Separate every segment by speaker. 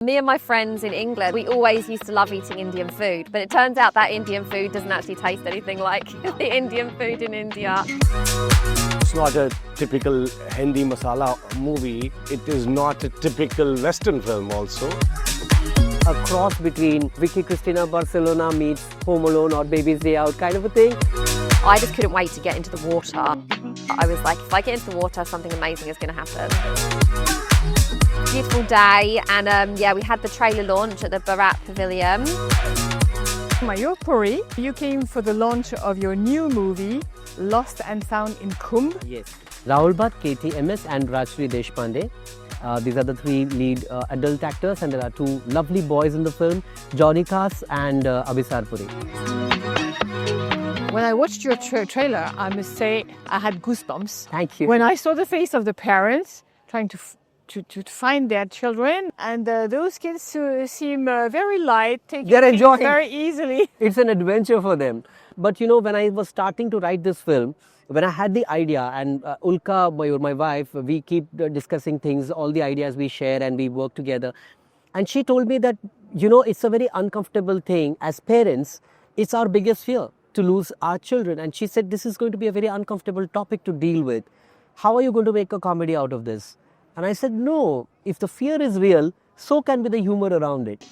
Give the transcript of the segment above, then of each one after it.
Speaker 1: Me and my friends in England, we always used to love eating Indian food, but it turns out that Indian food doesn't actually taste anything like the Indian food in India.
Speaker 2: It's not a typical Hindi masala movie. It is not a typical Western film also.
Speaker 3: A cross between Vicky Cristina Barcelona meets Home Alone or Baby's Day Out kind of a thing.
Speaker 1: I just couldn't wait to get into the water. I was like, if I get into the water, something amazing is going to happen. Beautiful day, and yeah, we had the trailer launch at the Bharat Pavilion.
Speaker 4: Mayur Puri, you came for the launch of your new movie, Lost and Found in Kumbh.
Speaker 3: Yes. Rahul Bhat, Katie Amess and Rajshri Deshpande. These are the three lead adult actors, and there are two lovely boys in the film, Johnny Kass and Abhisar Puri.
Speaker 4: When I watched your trailer, I must say I had goosebumps.
Speaker 3: Thank you.
Speaker 4: When I saw the face of the parents trying to find their children, and those kids seem very light, taking
Speaker 3: They're enjoying
Speaker 4: very easily.
Speaker 3: It's an adventure for them. But you know, when I was starting to write this film, when I had the idea, and Ulka, my wife, we keep discussing things, all the ideas we share and we work together. And she told me that, you know, it's a very uncomfortable thing. As parents, it's our biggest fear to lose our children. And she said, this is going to be a very uncomfortable topic to deal with. How are you going to make a comedy out of this? And I said, no, if the fear is real, so can be the humor around it.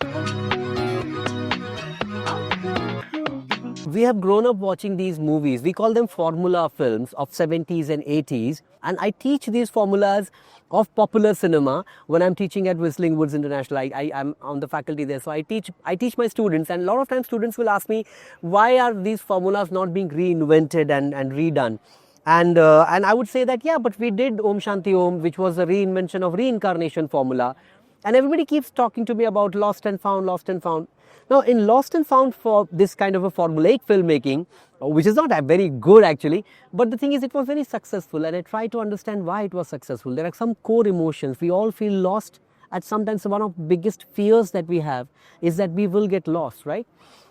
Speaker 3: We have grown up watching these movies. We call them formula films of 70s and 80s. And I teach these formulas of popular cinema when I'm teaching at Whistling Woods International. I'm on the faculty there. So I teach my students, and a lot of times students will ask me, why are these formulas not being reinvented and redone? And I would say that, yeah, but we did Om Shanti Om, which was a reinvention of reincarnation formula. And everybody keeps talking to me about Lost and Found, Lost and Found. Now, in Lost and Found, for this kind of a formulaic filmmaking, which is not very good actually, but the thing is, it was very successful, and I tried to understand why it was successful. There are some core emotions. We all feel lost. At sometimes one of the biggest fears that we have is that we will get lost, right?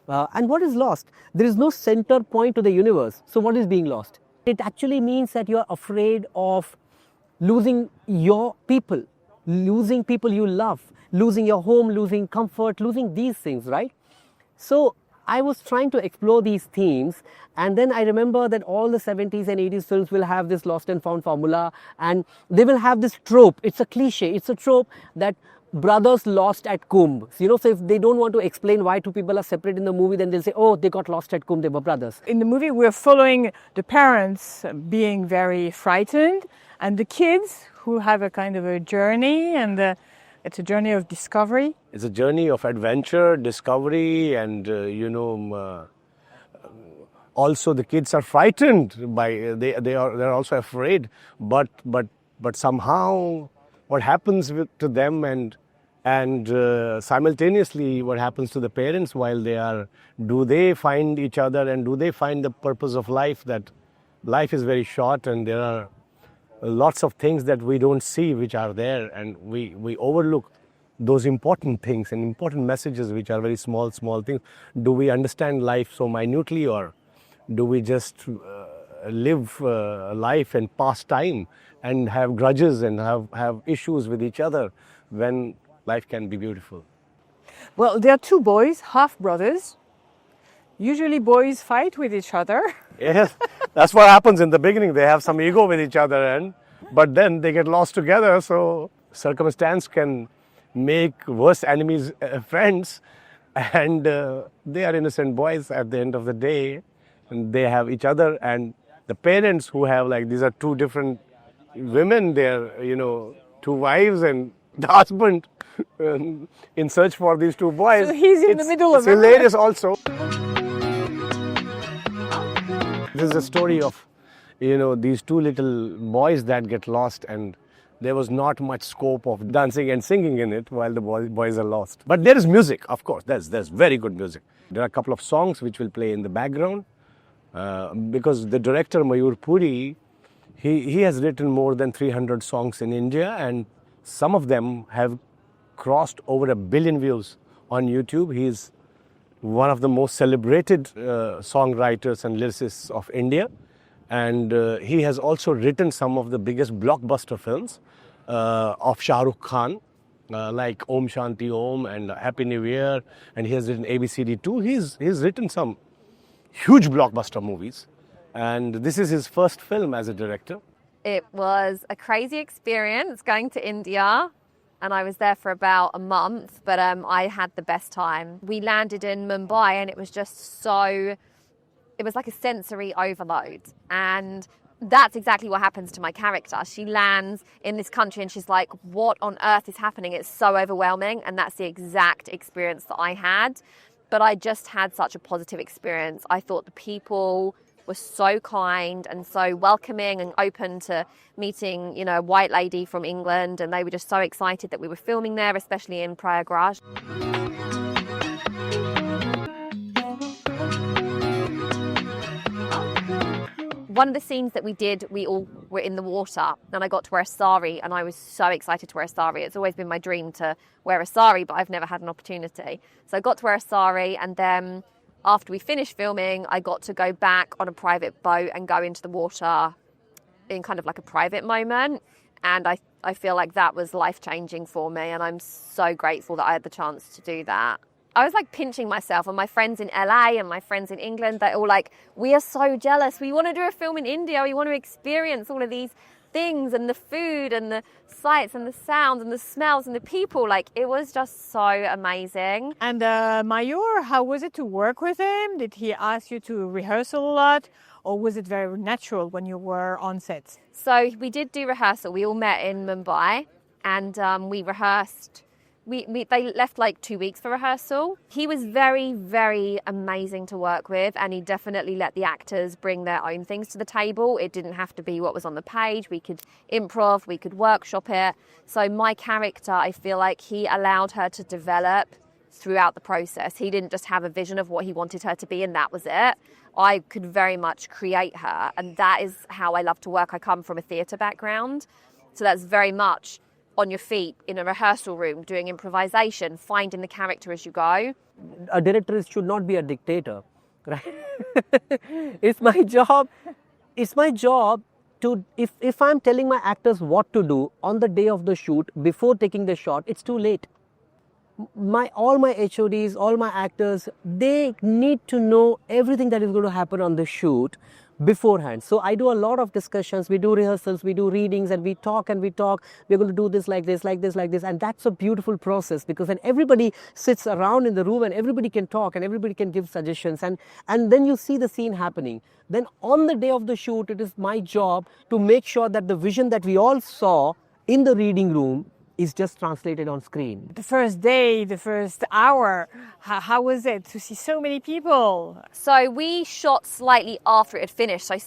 Speaker 3: And what is lost? There is no center point to the universe. So what is being lost? It actually means that you are afraid of losing your people, losing people you love, losing your home, losing comfort, losing these things, right? So I was trying to explore these themes, and then I remember that all the 70s and 80s films will have this lost and found formula, and they will have this trope. It's a cliche, it's a trope that brothers lost at Kumbh. You know, so if they don't want to explain why two people are separate in the movie, then they'll say, oh, they got lost at Kumbh, they were brothers.
Speaker 4: In the movie, we're following the parents being very frightened, and the kids who have a kind of a journey, and it's a journey of discovery.
Speaker 2: It's a journey of adventure, discovery, and also the kids are frightened by they're also afraid. But somehow what happens to them, and simultaneously what happens to the parents while they are, do they find each other, and do they find the purpose of life? That life is very short, and there are lots of things that we don't see which are there, and we overlook those important things and important messages which are very small things. Do we understand life so minutely, or do we just live life and pass time and have grudges and have issues with each other when life can be beautiful?
Speaker 4: Well, there are two boys, half brothers. Usually boys fight with each other.
Speaker 2: Yes, that's what happens in the beginning. They have some ego with each other, but then they get lost together. So circumstance can make worse enemies friends, and they are innocent boys at the end of the day, and they have each other. And the parents who have, like, these are two different women, they're, two wives, and the husband in search for these two boys.
Speaker 4: So he's in the middle of
Speaker 2: it. It's hilarious also. This is a story of, these two little boys that get lost, and there was not much scope of dancing and singing in it while the boys are lost. But there is music, of course. There's very good music. There are a couple of songs which will play in the background, because the director Mayur Puri, he has written more than 300 songs in India, and some of them have crossed over 1 billion views on YouTube. He's one of the most celebrated songwriters and lyricists of India, and he has also written some of the biggest blockbuster films of Shah Rukh Khan, like Om Shanti Om and Happy New Year, and he has written ABCD too. He's written some huge blockbuster movies, and this is his first film as a director.
Speaker 1: It was a crazy experience going to India, and I was there for about a month, but I had the best time. We landed in Mumbai, and it was just it was like a sensory overload, and that's exactly what happens to my character. She lands in this country and she's like, what on earth is happening? It's so overwhelming. And that's the exact experience that I had. But I just had such a positive experience. I thought the people were so kind and so welcoming and open to meeting, a white lady from England. And they were just so excited that we were filming there, especially in Prayagraj. One of the scenes that we did, we all were in the water, and I got to wear a sari, and I was so excited to wear a sari. It's always been my dream to wear a sari, but I've never had an opportunity. So I got to wear a sari, and then after we finished filming, I got to go back on a private boat and go into the water in kind of like a private moment. And I feel like that was life-changing for me, and I'm so grateful that I had the chance to do that. I was like pinching myself, and my friends in LA and my friends in England, they're all like, we are so jealous. We want to do a film in India. We want to experience all of these things and the food and the sights and the sounds and the smells and the people. Like, it was just so amazing.
Speaker 4: And Mayur, how was it to work with him? Did he ask you to rehearsal a lot, or was it very natural when you were on set?
Speaker 1: So we did do rehearsal. We all met in Mumbai, and we rehearsed. They left like 2 weeks for rehearsal. He was very, very amazing to work with, and he definitely let the actors bring their own things to the table. It didn't have to be what was on the page. We could improv, we could workshop it. So my character, I feel like he allowed her to develop throughout the process. He didn't just have a vision of what he wanted her to be, and that was it. I could very much create her, and that is how I love to work. I come from a theatre background, so that's very much on your feet in a rehearsal room, doing improvisation, finding the character as you go.
Speaker 3: A director should not be a dictator, right? It's my job. It's my job to, if I'm telling my actors what to do on the day of the shoot, before taking the shot, it's too late. All my HODs, all my actors, they need to know everything that is going to happen on the shoot beforehand. So I do a lot of discussions, we do rehearsals, we do readings, and we talk and we talk. We're going to do this like this, like this, like this. And that's a beautiful process, because when everybody sits around in the room and everybody can talk and everybody can give suggestions, and then you see the scene happening. Then on the day of the shoot, it is my job to make sure that the vision that we all saw in the reading room is just translated on screen.
Speaker 4: The first day, the first hour, how was it to see so many people?
Speaker 1: So we shot slightly after it had finished. So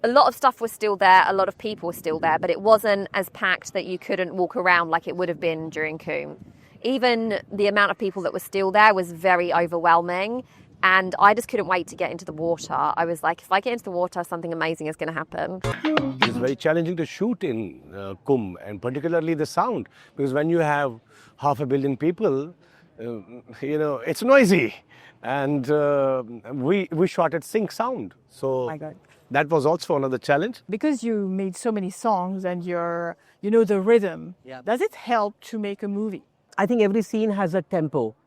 Speaker 1: a lot of stuff was still there, a lot of people were still there, but it wasn't as packed that you couldn't walk around like it would have been during Kumbh. Even the amount of people that were still there was very overwhelming. And I just couldn't wait to get into the water. I was like, if I get into the water, something amazing is going to happen.
Speaker 2: It's very challenging to shoot in Kumbh, and particularly the sound, because when you have 500 million people, it's noisy. And we shot at sync sound. So
Speaker 4: My God.
Speaker 2: That was also another challenge.
Speaker 4: Because you made so many songs and you know the rhythm, does it help to make a movie?
Speaker 3: I think every scene has a tempo.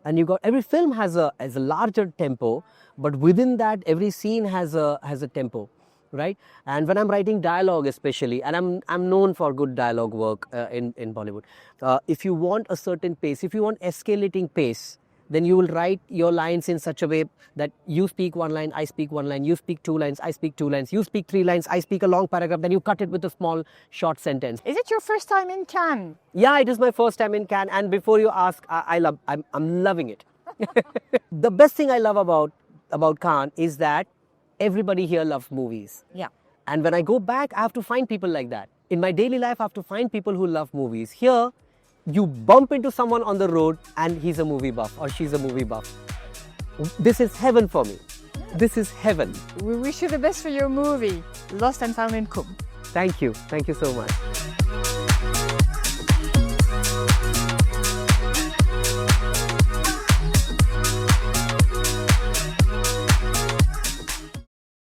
Speaker 3: And every film has a larger tempo, but within that, every scene has a tempo, right? And when I'm writing dialogue, especially, and I'm known for good dialogue work in Bollywood. If you want a certain pace, if you want escalating pace, then you will write your lines in such a way that you speak one line, I speak one line, you speak 2 lines, I speak 2 lines, you speak 3 lines, I speak a long paragraph, then you cut it with a small short sentence.
Speaker 4: Is it your first time in Cannes?
Speaker 3: Yeah, it is my first time in Cannes, and before you ask, I'm loving it. The best thing I love about Cannes is that everybody here loves movies.
Speaker 4: Yeah.
Speaker 3: And when I go back, I have to find people like that. In my daily life, I have to find people who love movies. Here, you bump into someone on the road and he's a movie buff or she's a movie buff. This is heaven for me. This is heaven.
Speaker 4: We wish you the best for your movie, Lost and Found in Kumbh.
Speaker 3: Thank you. Thank you so much.